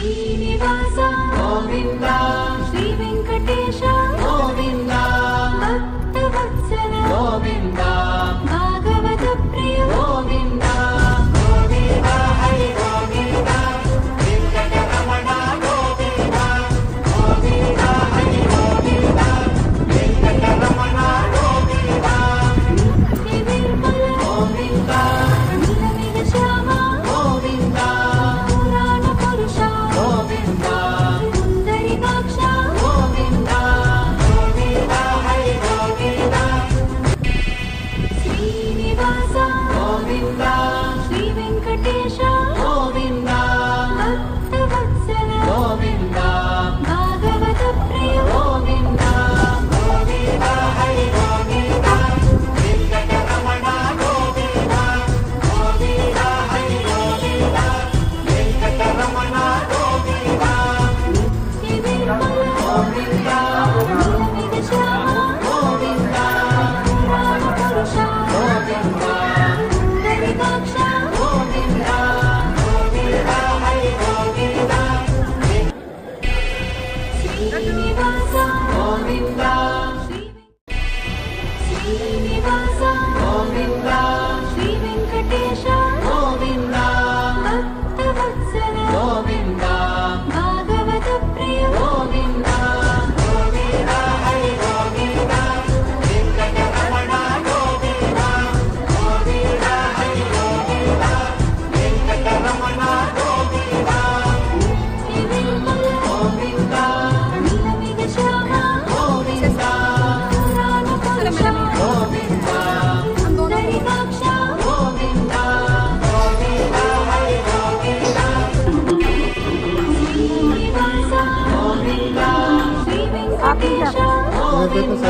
శ్రీనివాస గోవింద శ్రీ వెంకటేశ గోవింద భక్తవత్సల గోవింద భాగవత ప్రియ గోవింద గోవింద హరి గోవింద వెంకటరమణ గోవింద గోవింద హరి గోవింద వెంకటరమణ గోవింద నిత్య నిర్మల గోవింద నీలమేఘ శ్యామ గోవింద పురాణ పురుష గోవింద సుందరికాక్ష గోవింద గోవింద హరి గోవింద శ్రీనివాస గోవింద శ్రీ వెంకటేశ గోవింద భక్తవత్సల గోవింద భాగవత ప్రియ గోవింద గోవింద హరి గోవింద వెంకటరమణ గోవింద గోవింద హరి గోవింద వెంకటరమణ గోవింద నిత్య నిర్మల గోవింద నీలమేఘ శ్యామ గోవింద పురాణ పురుష గోవింద సుందరికాక్ష గోవింద గోవింద హరి గోవింద శ్రీనివాస గోవింద శ్రీనివాస గోవింద శ్రీ వెంకటేశ గోవింద భక్తవత్సల గోవింద భాగవత ప్రియ గోవింద గోవింద హరి గోవింద వెంకటరమణ గోవింద గోవింద హరి గోవింద వెంకటరమణ గోవింద నిత్య నిర్మల గోవింద నీలమేఘ శ్యామ గోవింద పురాణ పురుష గోవింద సుందరికాక్ష గోవింద గోవింద హరి గోవింద శ్రీనివాస గోవింద శ్రీ వెంకటేశ గోవింద